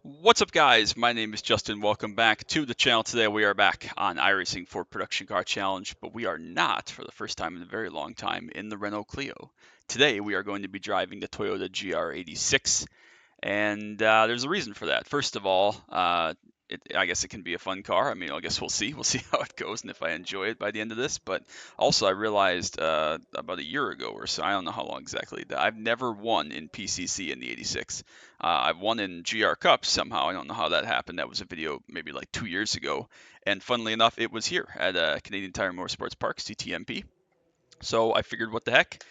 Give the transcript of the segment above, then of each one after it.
What's up, guys? My name is Justin. Welcome back to the channel. Today we are back on iRacing for Production Car Challenge, but we are not, for the first time in a very long time, in the Renault Clio. Today we are going to be driving the Toyota GR86, and there's a reason for that. First of all, I guess it can be a fun car. I mean, I guess we'll see. We'll see how it goes and if I enjoy it by the end of this. But also, I realized about a year ago or so, I don't know how long exactly, that I've never won in PCC in the 86. I've won in GR Cups somehow. I don't know how that happened. That was a video maybe like 2 years ago. And funnily enough, it was here at Canadian Tire Motorsports Park, CTMP. So I figured, what the heck?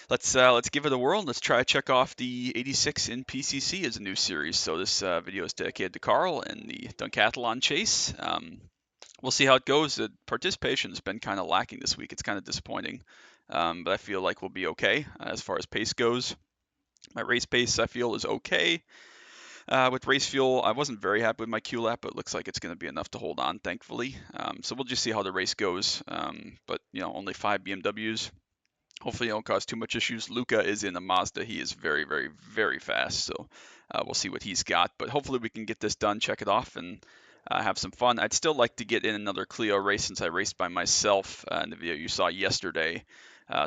Let's give it a whirl. Let's try to check off the 86 in PCC as a new series. So this video is dedicated to Carl and the Duncathlon chase. We'll see how it goes. The participation has been kind of lacking this week. It's kind of disappointing, but I feel like we'll be okay as far as pace goes. My race pace, I feel, is okay. With race fuel, I wasn't very happy with my Q lap, but it looks like it's going to be enough to hold on, thankfully. So we'll just see how the race goes. But only 5 BMWs. Hopefully, it don't cause too much issues. Luca is in a Mazda. He is very, very, very fast. So we'll see what he's got. But hopefully, we can get this done, check it off, and have some fun. I'd still like to get in another Clio race since I raced by myself in the video you saw yesterday.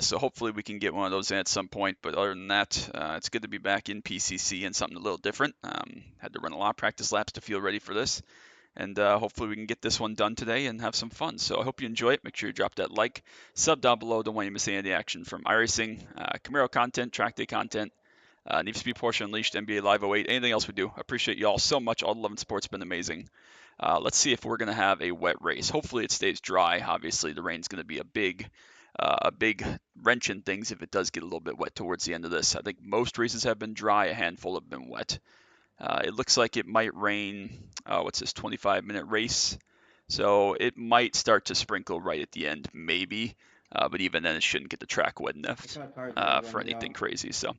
So hopefully we can get one of those in at some point. But other than that, it's good to be back in PCC and something a little different. Had to run a lot of practice laps to feel ready for this. And hopefully we can get this one done today and have some fun. So I hope you enjoy it. Make sure you drop that like, sub down below. Don't want you to miss any of the action from iRacing, Camaro content, track day content, Need for Speed Porsche Unleashed, NBA Live 08, anything else we do. I appreciate you all so much. All the love and support's been amazing. Let's see if we're going to have a wet race. Hopefully it stays dry. Obviously the rain's going to be a big wrench in things if it does get a little bit wet towards the end of this. I think most races have been dry. A handful have been wet. It looks like it might rain. What's this, 25-minute race? So it might start to sprinkle right at the end, maybe. But even then, it shouldn't get the track wet enough for anything crazy. So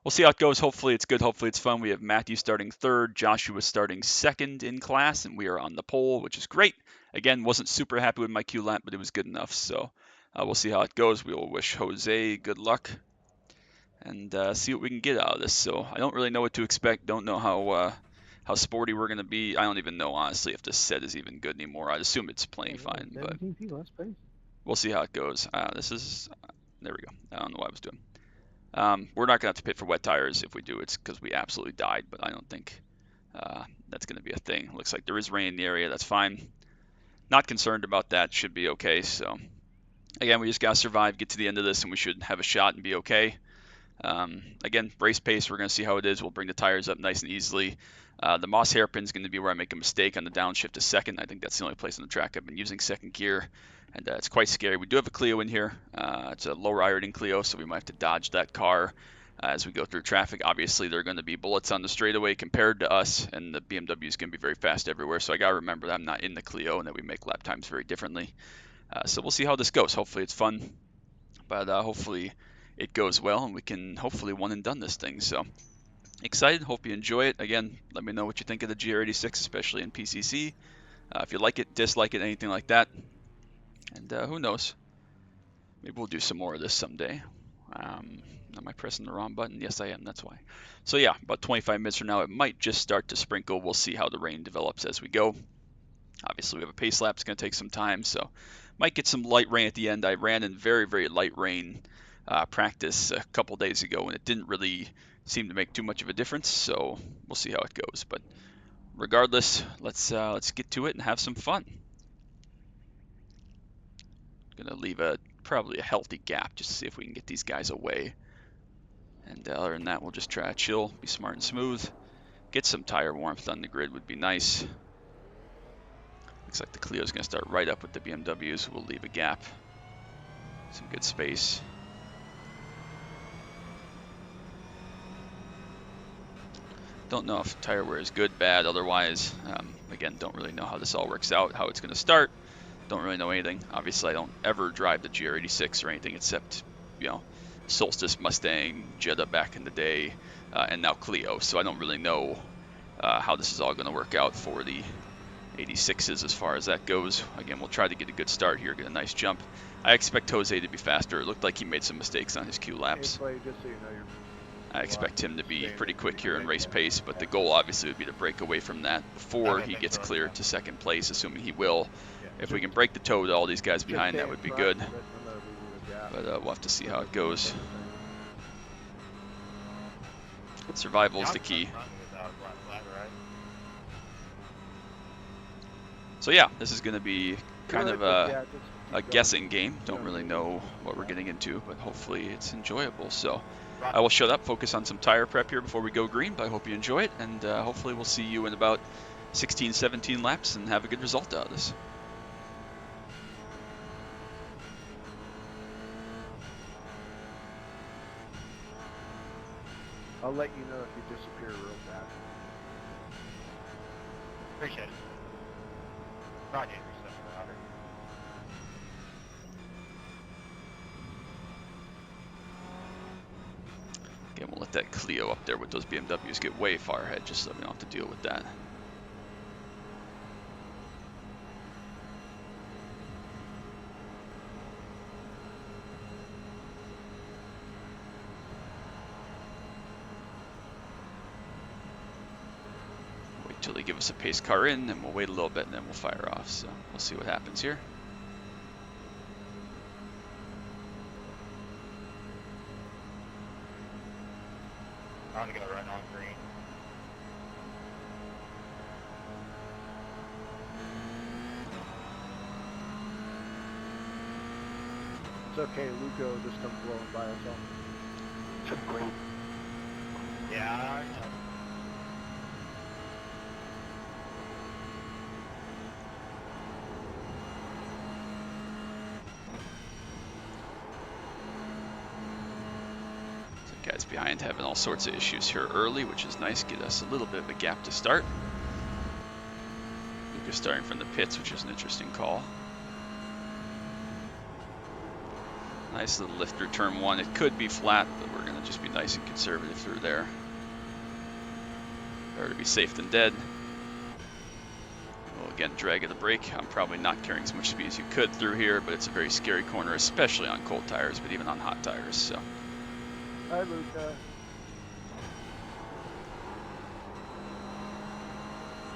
we'll see how it goes. Hopefully it's good. Hopefully it's fun. We have Matthew starting third, Joshua starting second in class, and we are on the pole, which is great. Again, wasn't super happy with my Q lap, but it was good enough. So we'll see how it goes. We will wish Jose good luck and see what we can get out of this. So I don't really know what to expect. Don't know how sporty we're going to be. I don't even know, honestly, if this set is even good anymore. I'd assume it's playing fine, but we'll see how it goes. There we go. I don't know what I was doing. We're not going to have to pit for wet tires. If we do, it's because we absolutely died, but I don't think that's going to be a thing. Looks like there is rain in the area. That's fine. Not concerned about that. Should be okay. So again, we just got to survive, get to the end of this, and we should have a shot and be okay. Again, race pace, we're going to see how it is. We'll bring the tires up nice and easily. The Moss hairpin is going to be where I make a mistake on the downshift to second. I think that's the only place on the track I've been using second gear, and it's quite scary. We do have a Clio in here. It's a lower ironing Clio, so we might have to dodge that car as we go through traffic. Obviously, there are going to be bullets on the straightaway compared to us, and the BMW is going to be very fast everywhere. So I got to remember that I'm not in the Clio and that we make lap times very differently. So we'll see how this goes. Hopefully it's fun, but hopefully it goes well and we can hopefully one and done this thing. So excited, hope you enjoy it. Again, let me know what you think of the GR86, especially in PCC. If you like it, dislike it, anything like that. And who knows, maybe we'll do some more of this someday. Am I pressing the wrong button? Yes, I am. That's why. So yeah, about 25 minutes from now, it might just start to sprinkle. We'll see how the rain develops as we go. Obviously, we have a pace lap. It's going to take some time, so might get some light rain at the end. I ran in very, very light rain practice a couple days ago, and it didn't really seem to make too much of a difference. So we'll see how it goes. But regardless, let's get to it and have some fun. Gonna leave probably a healthy gap just to see if we can get these guys away. And other than that, we'll just try to chill, be smart and smooth. Get some tire warmth on the grid would be nice. Looks like the Clio's going to start right up with the BMWs. We'll leave a gap. Some good space. Don't know if tire wear is good, bad, otherwise. Again, don't really know how this all works out, how it's going to start. Don't really know anything. Obviously, I don't ever drive the GR86 or anything except, Solstice, Mustang, Jetta back in the day, and now Clio. So I don't really know how this is all going to work out for the 86s as far as that goes. Again, we'll try to get a good start here, get a nice jump. I expect Jose to be faster. It looked like he made some mistakes on his Q laps. I expect him to be pretty quick here in race pace, but the goal obviously would be to break away from that before he gets cleared to second place, assuming he will. If we can break the toe to all these guys behind, that would be good. But we'll have to see how it goes. Survival is the key. So yeah, this is going to be kind of a guessing game. Don't really know what we're getting into, but hopefully it's enjoyable. So I will shut up, focus on some tire prep here before we go green, but I hope you enjoy it, and hopefully we'll see you in about 16, 17 laps and have a good result out of this. I'll let you know if you disappear real fast. Appreciate it. Roger. Again, we'll let that Clio up there with those BMWs get way far ahead, just so we don't have to deal with that. Wait till they give us a pace car in, and we'll wait a little bit, and then we'll fire off. So we'll see what happens here. I'm gonna go right on green. It's okay, Luco just comes blowing by us all. It's great. Yeah, I know. Guys behind having all sorts of issues here early, which is nice. Get us a little bit of a gap to start. Lucas starting from the pits, which is an interesting call. Nice little lift through turn one. It could be flat, but we're going to just be nice and conservative through there. Better to be safe than dead. We'll again drag of the brake. I'm probably not carrying as much speed as you could through here, but it's a very scary corner, especially on cold tires, but even on hot tires. So. Hi, Luca.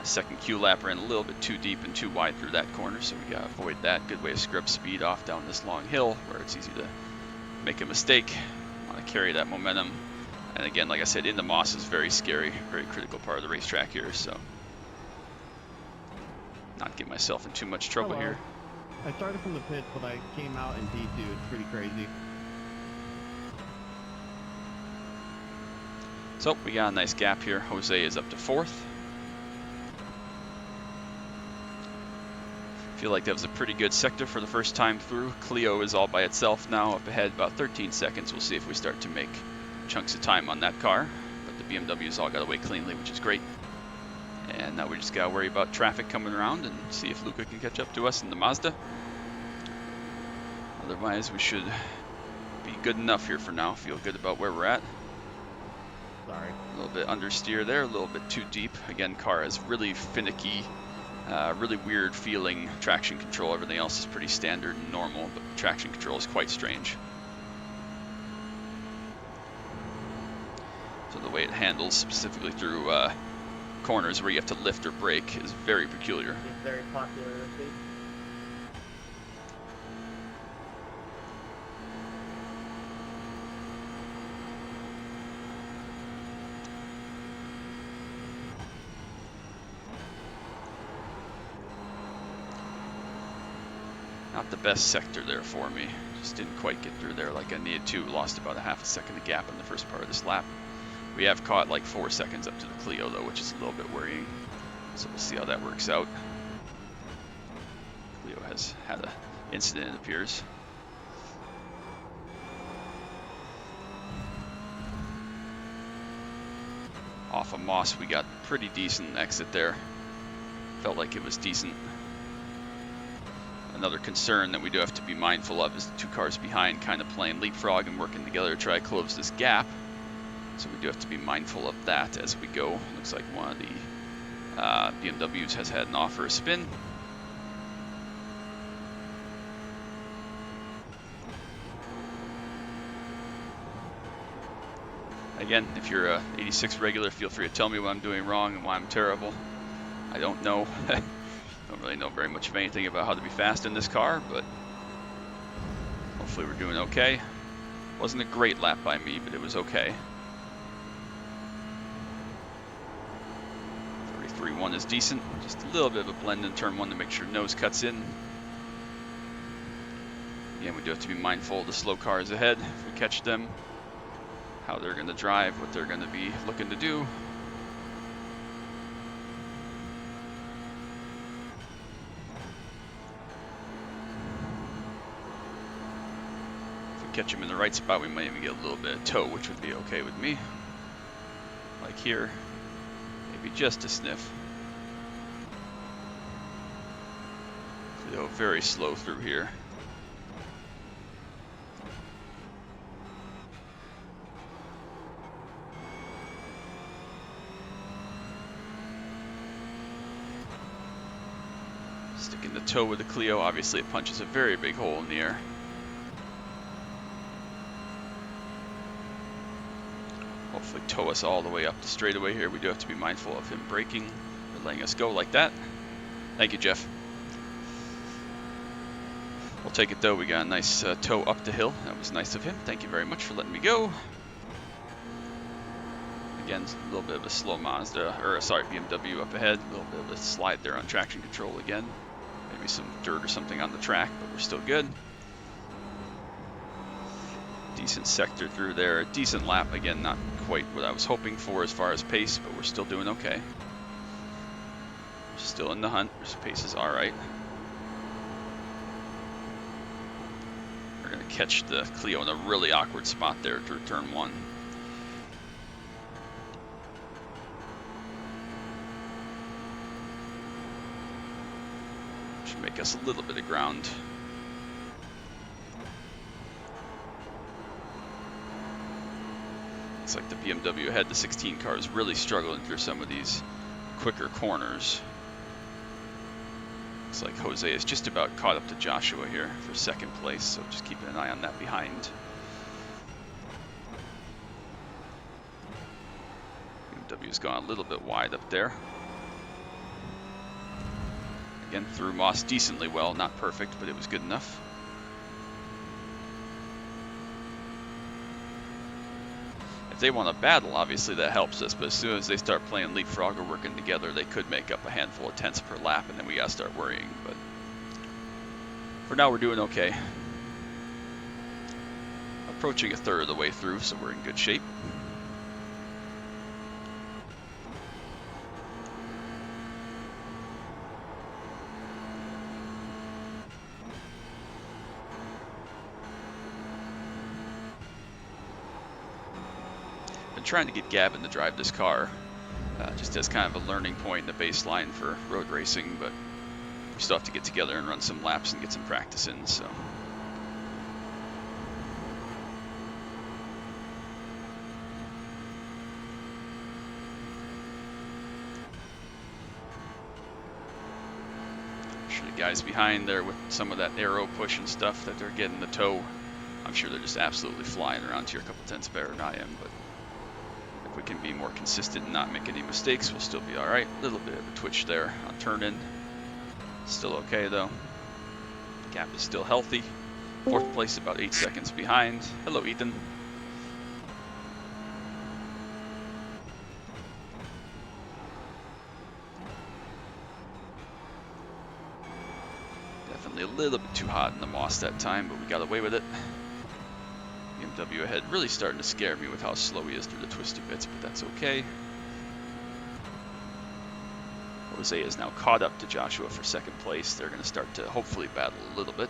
Second Q lap ran a little bit too deep and too wide through that corner, so we gotta avoid that. Good way to scrub speed off down this long hill where it's easy to make a mistake. Want to carry that momentum. And again, like I said, in the moss is very scary, very critical part of the racetrack here, so not get myself in too much trouble here. I started from the pits, but I came out in P2. It's pretty crazy. So we got a nice gap here. Jose is up to fourth. Feel like that was a pretty good sector for the first time through. Clio is all by itself now, up ahead about 13 seconds. We'll see if we start to make chunks of time on that car. But the BMWs all got away cleanly, which is great. And now we just gotta worry about traffic coming around and see if Luca can catch up to us in the Mazda. Otherwise, we should be good enough here for now. Feel good about where we're at. Sorry. A little bit understeer there, a little bit too deep. Again, car has really finicky, really weird feeling traction control. Everything else is pretty standard and normal, but traction control is quite strange. So the way it handles, specifically through corners where you have to lift or brake, is very peculiar. It's very popular this week. Not the best sector there for me. Just didn't quite get through there like I needed to. Lost about a half a second of gap in the first part of this lap. We have caught like 4 seconds up to the Clio though, which is a little bit worrying. So we'll see how that works out. Clio has had an incident, it appears. Off of Moss, we got pretty decent exit there. Felt like it was decent. Another concern that we do have to be mindful of is the 2 cars behind kind of playing leapfrog and working together to try to close this gap. So we do have to be mindful of that as we go. Looks like one of the BMWs has had an offer a spin. Again, if you're a 86 regular, feel free to tell me what I'm doing wrong and why I'm terrible. I don't know. Don't really know very much of anything about how to be fast in this car, but hopefully we're doing okay. Wasn't a great lap by me, but it was okay. 33.1 is decent. Just a little bit of a blend in turn one to make sure nose cuts in. Again, we do have to be mindful of the slow cars ahead if we catch them, how they're going to drive, what they're going to be looking to do. If we catch them in the right spot, we might even get a little bit of toe, which would be okay with me. Like here, maybe just a sniff. So go very slow through here. Sticking the toe with the Clio, obviously it punches a very big hole in the air. Hopefully tow us all the way up the straightaway here. We do have to be mindful of him braking or letting us go like that. Thank you, Jeff. We'll take it though. We got a nice tow up the hill. That was nice of him. Thank you very much for letting me go. Again, a little bit of a slow Mazda, or sorry, BMW up ahead. A little bit of a slide there on traction control again. Maybe some dirt or something on the track, but we're still good. Decent sector through there, decent lap. Again, not quite what I was hoping for as far as pace, but we're still doing okay. Still in the hunt. Pace is all right. We're gonna catch the Clio in a really awkward spot there through turn one. Should make us a little bit of ground. Looks like the BMW ahead, the 16 car, is really struggling through some of these quicker corners. Looks like Jose is just about caught up to Joshua here for second place, so just keeping an eye on that behind. BMW's gone a little bit wide up there. Again, threw Moss decently well, not perfect, but it was good enough. If they want to battle, obviously that helps us, but as soon as they start playing leapfrog or working together, they could make up a handful of tenths per lap, and then we gotta start worrying. But for now, we're doing okay. Approaching a third of the way through, so we're in good shape. Trying to get Gavin to drive this car, just as kind of a learning point in the baseline for road racing, but we still have to get together and run some laps and get some practice in, so. I'm sure the guys behind there with some of that aero push and stuff that they're getting the tow, I'm sure they're just absolutely flying around here a couple tenths better than I am, but we can be more consistent and not make any mistakes, we'll still be all right. A little bit of a twitch there on turn in. Still okay though. Gap is still healthy. Fourth place, about 8 seconds behind. Hello, Ethan. Definitely a little bit too hot in the Moss that time, but we got away with it. BMW ahead really starting to scare me with how slow he is through the twisty bits, but that's okay. Jose is now caught up to Joshua for second place. They're going to start to hopefully battle a little bit.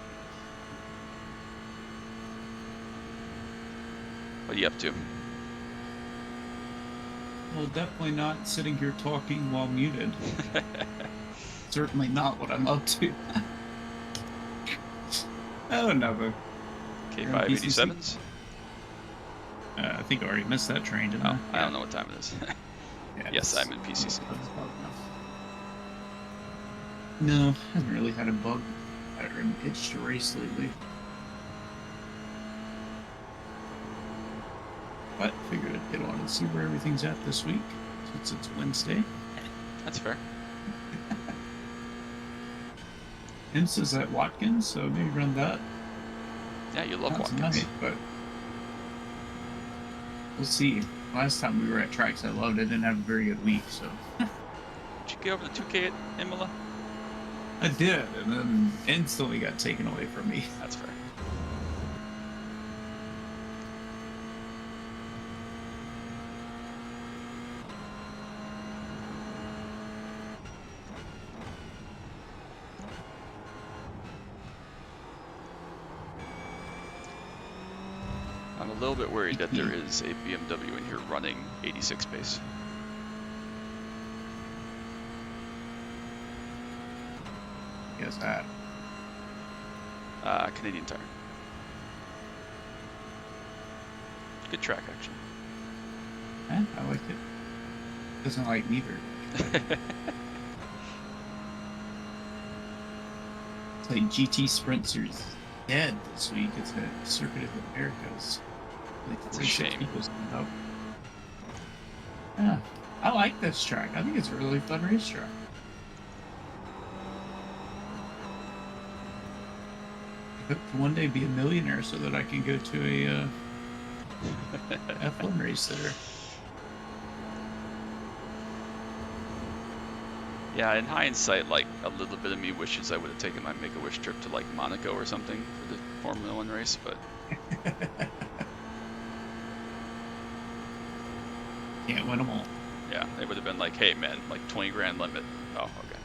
What are you up to? Well, definitely not sitting here talking while muted. Certainly not what I'm up to. Oh, never. K587s? I think I already missed that train, didn't I? I don't know what time it is. Yeah, yes, I'm in PCC. No, haven't really had a bug pattern itch to race lately. But figured I'd get on and see where everything's at this week, since it's Wednesday. That's fair. IMSA's at Watkins, so maybe run that. Yeah, you love Not Watkins. tonight, but we'll see. Last time we were at tracks I loved, I didn't have a very good week, so. Did you get over the 2K at Imola? I did, and then instantly got taken away from me. That's fair. I'm a little bit worried that there is a BMW in here running 86 pace. Yes, that. Canadian Tire. Good track, actually. I like it. Doesn't like me very much. It's like GT Sprint Series dead this week. It's a Circuit of the Americas. Like That's a 46 shame. people signed up. Yeah, I like this track. I think it's a really fun racetrack. I hope to one day be a millionaire so that I can go to a F1 race there. Yeah, in hindsight, like, a little bit of me wishes I would have taken my Make-A-Wish trip to, like, Monaco or something for the Formula 1 race, but Can't win them all. yeah, they would have been like, hey, man, like, 20 grand limit. Oh, okay.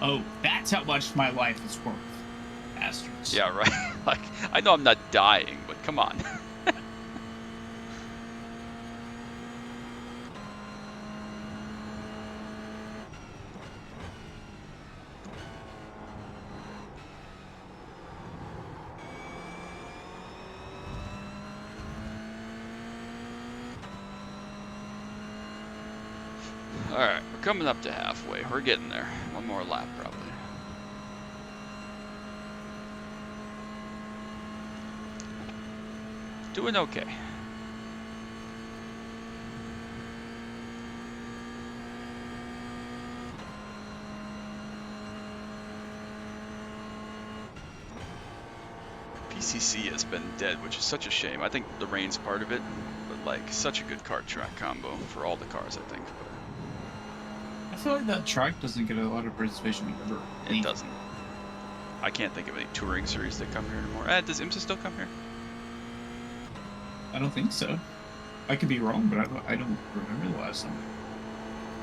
Oh, that's how much my life is worth. Bastards. Yeah, right. Like, I know I'm not dying, but come on. Alright, we're coming up to halfway. We're getting there. One more lap, probably. Doing okay. PCC has been dead, which is such a shame. I think the rain's part of it, but like such a good kart track combo for all the cars, I think. But I feel like that track doesn't get a lot of participation ever. it doesn't. I can't think of any touring series that come here anymore. Does IMSA still come here? I don't think so. I could be wrong, but I don't remember the last time.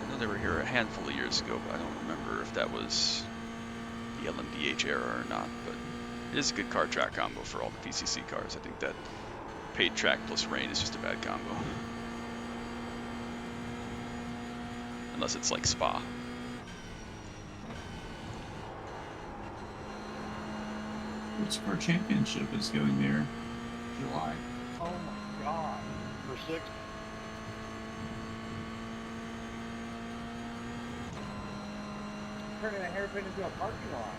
I know they were here a handful of years ago, but I don't remember if that was the LMDH era or not. But it is a good car track combo for all the PCC cars. I think that paid track plus rain is just a bad combo. Unless it's like Spa. Which car championship is going there? July. Oh my god. For 6. Turning a hairpin into a parking lot.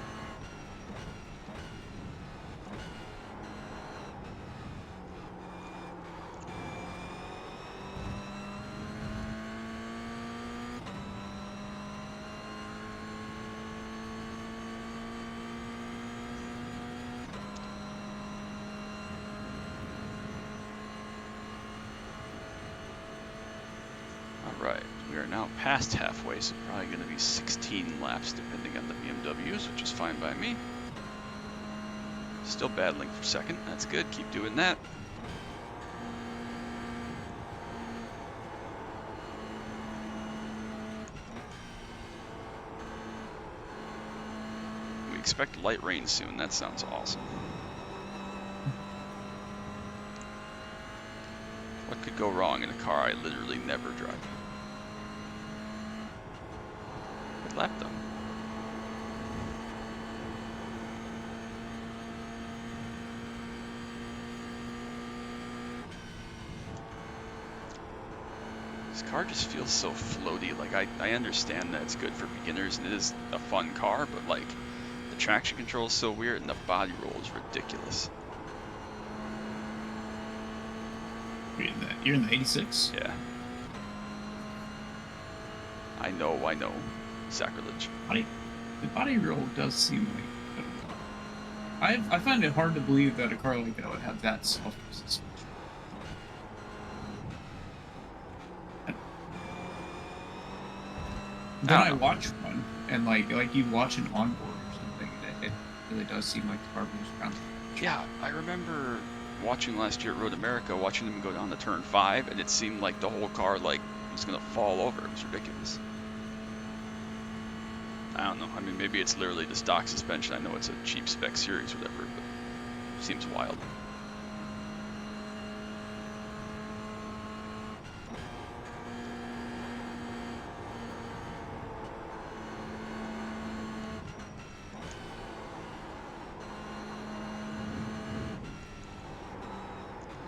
Alright, we are now past halfway, so probably going to be 16 laps depending on the BMWs, which is fine by me. Still battling for second, that's good, keep doing that. We expect light rain soon, that sounds awesome. What could go wrong in a car I literally never drive? Good lap though. This car just feels so floaty. Like I understand that it's good for beginners and it is a fun car, but like the traction control is so weird and the body roll is ridiculous. You're in the 86? Yeah. I know. Sacrilege. The body roll does seem like... I find it hard to believe that a car like that would have that soft suspension. Then I watch one, and like you watch an onboard or something, it really does seem like the car moves around. Yeah, I remember watching last year at Road America, watching them go down to turn 5, and it seemed like the whole car like was gonna fall over. It was ridiculous. I don't know. I mean, maybe it's literally the stock suspension. I know it's a cheap spec series or whatever, but it seems wild.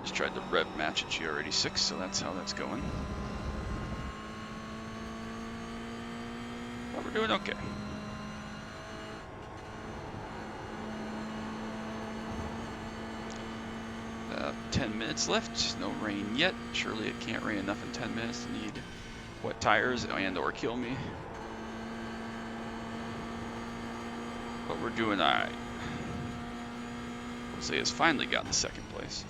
Just tried the rev match at GR86, so that's how that's going. But we're doing okay. 10 minutes left, no rain yet. Surely it can't rain enough in 10 minutes to need wet tires and or kill me. But we're doing alright. Jose has finally gotten to second place.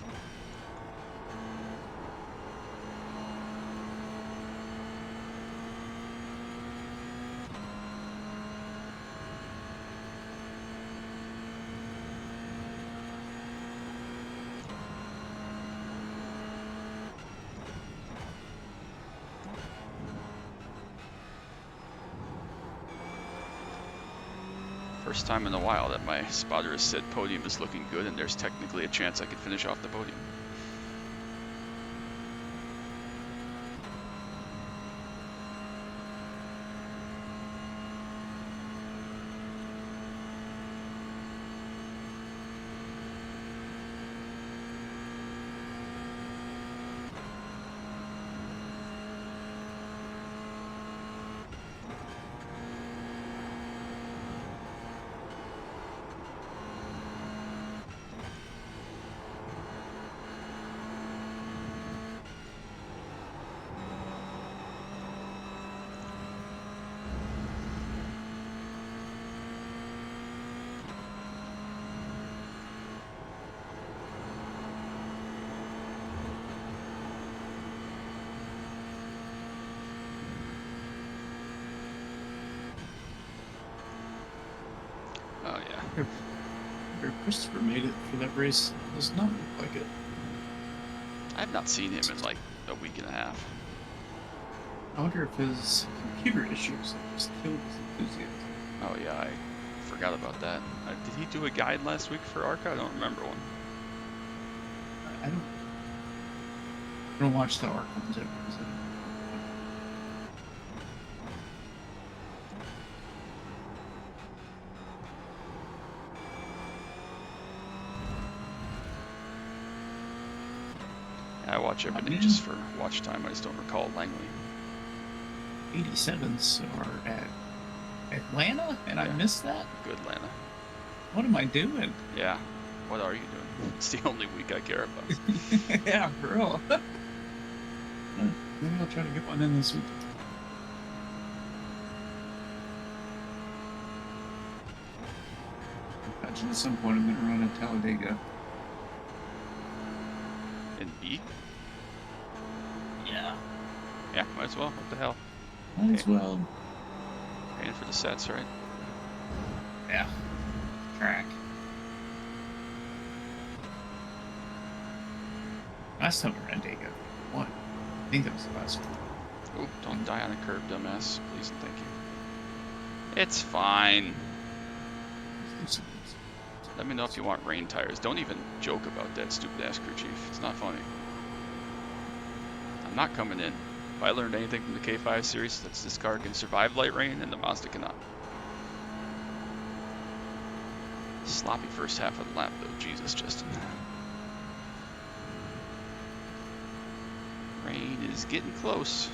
First time in a while that my spotter has said podium is looking good, and there's technically a chance I could finish off the podium. Oh yeah. Or Christopher made it for that race. Does not look like it. I've not seen him in like a week and a half. I wonder if his computer issues just killed his enthusiasm. Oh yeah, I forgot about that. Did he do a guide last week for ARCA? I don't remember one. I don't watch the ARC ones ever. I watch everything just for watch time. I just don't recall Langley. 87s are at Atlanta, and I missed that? Good Atlanta. What am I doing? Yeah. What are you doing? It's the only week I care about. Yeah, for real. Maybe I'll try to get one in this week. Imagine at some point I'm going to run at Talladega. In B? Yeah. Yeah, might as well. What the hell? Might as well. Paying for the sets, right? Yeah. Track. Last time we ran Dega, won. I think that was the last one. Oop, don't die on a curb, dumbass. Please and thank you. It's fine. Let me know if you want rain tires. Don't even joke about that stupid ass crew chief. It's not funny. I'm not coming in. If I learned anything from the K5 series, that's this car can survive light rain and the Mazda cannot. Sloppy first half of the lap though, Jesus, Justin. Rain is getting close.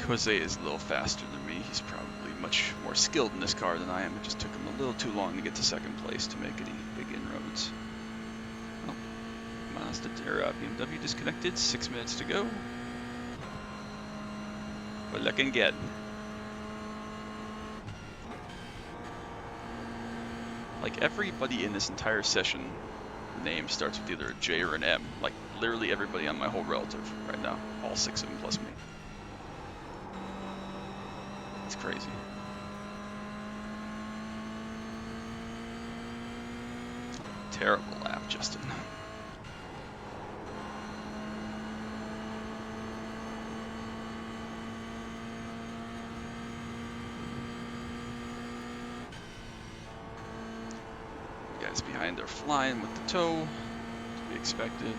Jose is a little faster than me. He's probably much more skilled in this car than I am. It just took him a little too long to get to second place to make any big inroads. Oh, BMW disconnected. 6 minutes to go. We're looking good. Like, everybody in this entire session name starts with either a J or an M. Like, literally everybody on my whole relative right now. All 6 of them plus me. It's crazy. Terrible lap, Justin. Guys behind are flying with the tow, to be expected.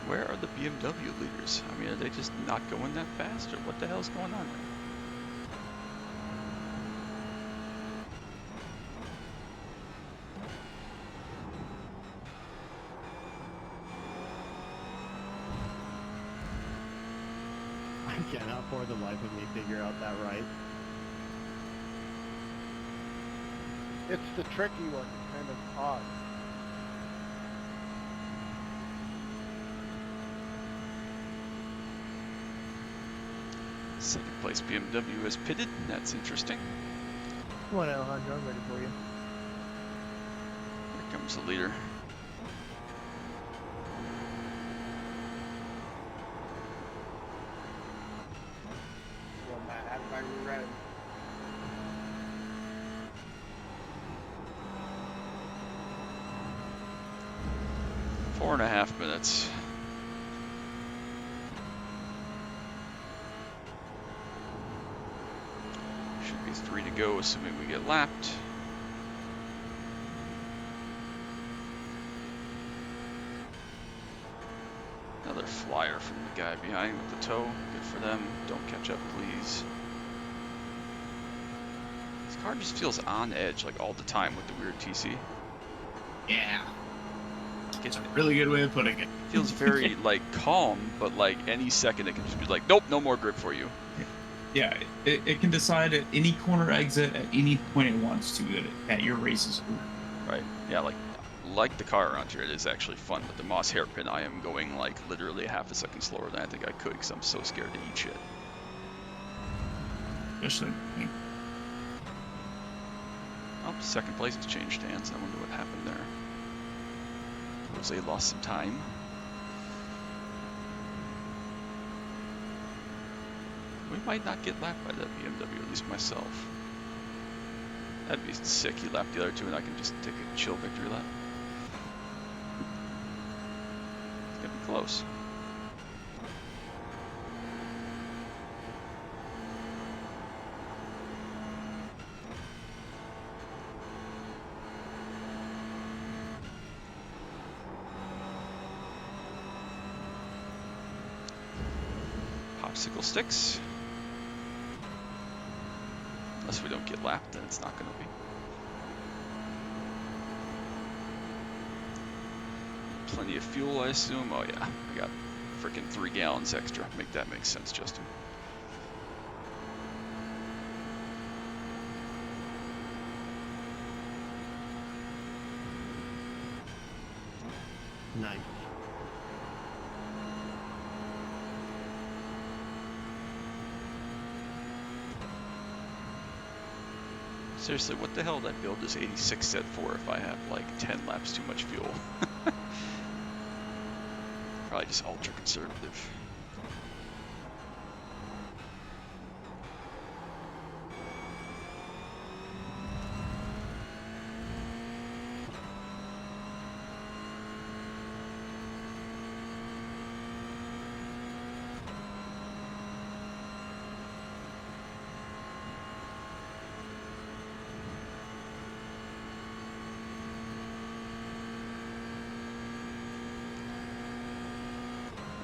Where are the BMW leaders? I mean, are they just not going that fast, or what the hell's going on right now? I cannot for the life of me figure out that right. It's the tricky one, kind of odd. Second place BMW is pitted. That's interesting. Come on, Alejandro, I'm ready for you. Here comes the leader. Well, Matt, how did I read? 4.5 minutes. Should be 3 to go, assuming we get lapped. Another flyer from the guy behind with the tow. Good for them. Don't catch up, please. This car just feels on edge like all the time with the weird TC. Yeah. It's a really good way of putting it. Feels very like calm, but like any second it can just be like, nope, no more grip for you. Yeah, it can decide at any corner exit at any point it wants to that your race is over. Right. Yeah, like the car around here, it is actually fun. But the Moss hairpin, I am going like literally half a second slower than I think I could because I'm so scared to eat shit. Especially me. Oh, second place has changed hands. I wonder what happened there. Jose lost some time. We might not get lapped by that BMW, at least myself. That'd be sick. He lapped the other two and I can just take a chill victory lap. It's gonna be close. Popsicle sticks. Unless we don't get lapped, then it's not going to be. Plenty of fuel, I assume. Oh yeah, I got freaking 3 gallons extra. Make that make sense, Justin. Nice. Seriously, what the hell did I build this 86 set for if I have like 10 laps too much fuel? Probably just ultra conservative.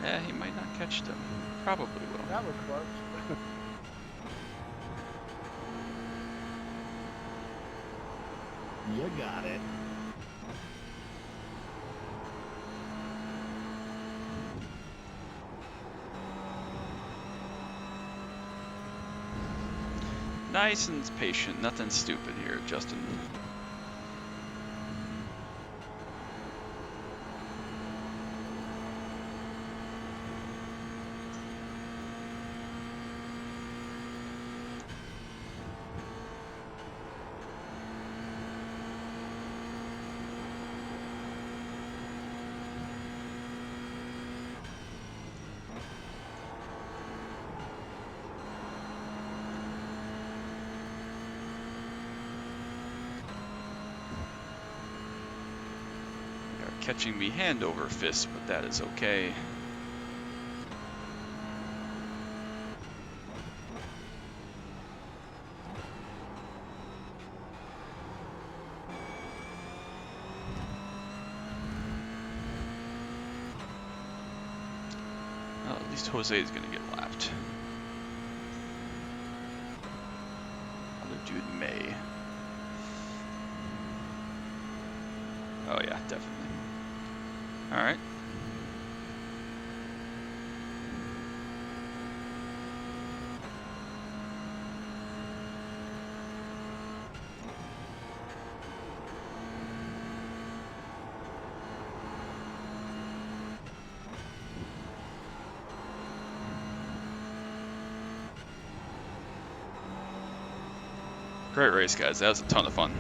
Yeah, he might not catch them. Probably will. That was close. You got it. Nice and patient, nothing stupid here, Justin. Catching me hand over fist, but that is okay. Well, at least Jose is gonna get lapped. Other dude may. Oh yeah, definitely. All right. Great race, guys. That was a ton of fun.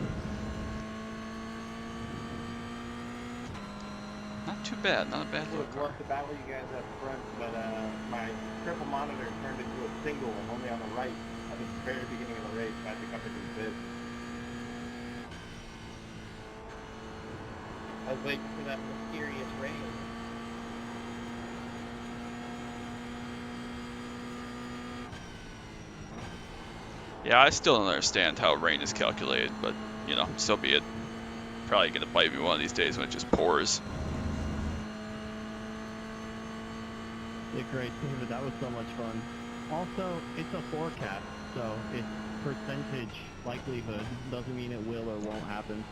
Not too bad. Not a bad It little was car. worth the battle you guys up front, but my triple monitor turned into a single and only on the right at the very beginning of the race. So I had to come into the pit. I was waiting for that mysterious rain. Yeah, I still don't understand how rain is calculated, but you know, so be it. Probably gonna bite me one of these days when it just pours. Yeah, great, David. That was so much fun. Also, it's a forecast, so it's percentage likelihood. Doesn't mean it will or won't happen.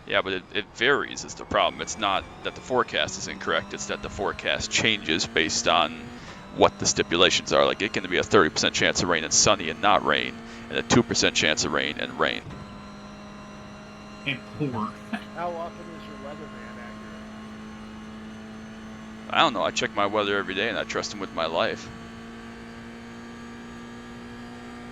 Yeah, but it varies is the problem. It's not that the forecast is incorrect, it's that the forecast changes based on what the stipulations are. Like, it's going to be a 30% chance of rain and sunny and not rain, and a 2% chance of rain and rain. And poor. How often is your weatherman accurate? I don't know. I check my weather every day, and I trust him with my life.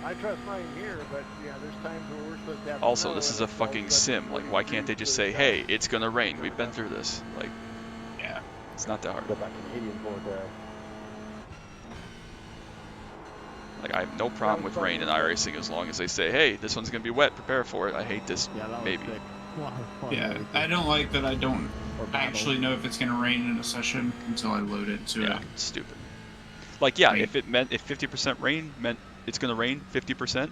I trust mine here, but yeah, there's times where we're supposed to have Also, snow this and is a it's all of fucking sudden sim. Like, 40 why can't they degrees just to the say, sky. hey, it's going to rain. We've been through this. Like, Yeah. it's not that hard. Got that Canadian forecast. Like, I have no problem with rain in iRacing as long as they say, hey, this one's going to be wet. Prepare for it. I hate this. Yeah, that was Maybe. sick. A lot of fun Yeah. racing. I don't like that I don't Or battle. actually know if it's going to rain in a session until I load it to Yeah, it. it's stupid. Like, yeah, Right. if 50% rain meant it's going to rain 50%,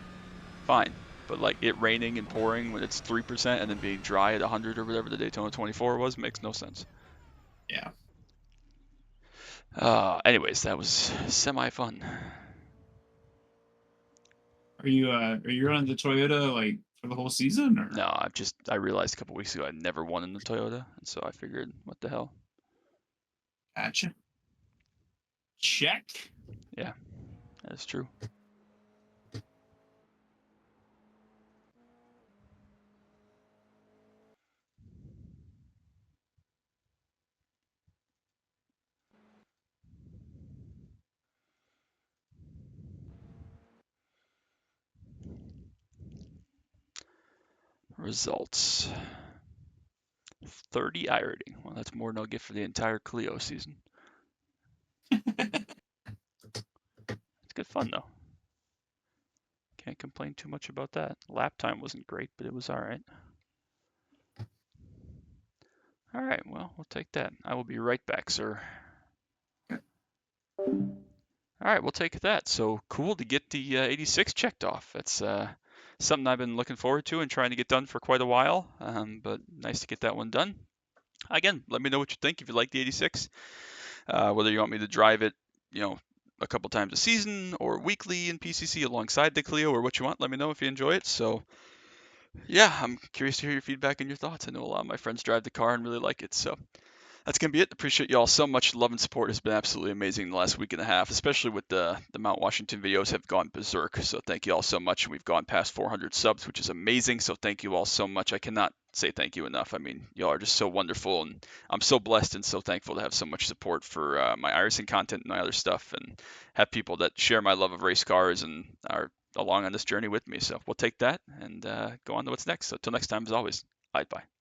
fine. But like it raining and pouring when it's 3% and then being dry at 100 or whatever the Daytona 24 was makes no sense. Yeah. Anyways, that was semi-fun. Are you running the Toyota like for the whole season or? No, I realized a couple weeks ago I never won in the Toyota, and so I figured, what the hell? Gotcha. Check. Yeah, that's true. Results. 30 iRating. Well, that's more than I'll get for the entire Clio season. It's good fun, though. Can't complain too much about that. Lap time wasn't great, but it was all right. All right, well, we'll take that. I will be right back, sir. All right, we'll take that. So cool to get the 86 checked off. That's something I've been looking forward to and trying to get done for quite a while, but nice to get that one done. Again, let me know what you think if you like the 86, whether you want me to drive it, a couple times a season or weekly in PCC alongside the Clio or what you want. Let me know if you enjoy it. So Yeah, I'm curious to hear your feedback and your thoughts. I know a lot of my friends drive the car and really like it, so that's gonna be it. Appreciate y'all so much. Love and support has been absolutely amazing the last week and a half, especially with the Mount Washington videos have gone berserk. So thank you all so much. We've gone past 400 subs, which is amazing. So thank you all so much. I cannot say thank you enough. I mean, y'all are just so wonderful, and I'm so blessed and so thankful to have so much support for my iRacing content and my other stuff, and have people that share my love of race cars and are along on this journey with me. So we'll take that and go on to what's next. So till next time, as always, bye bye.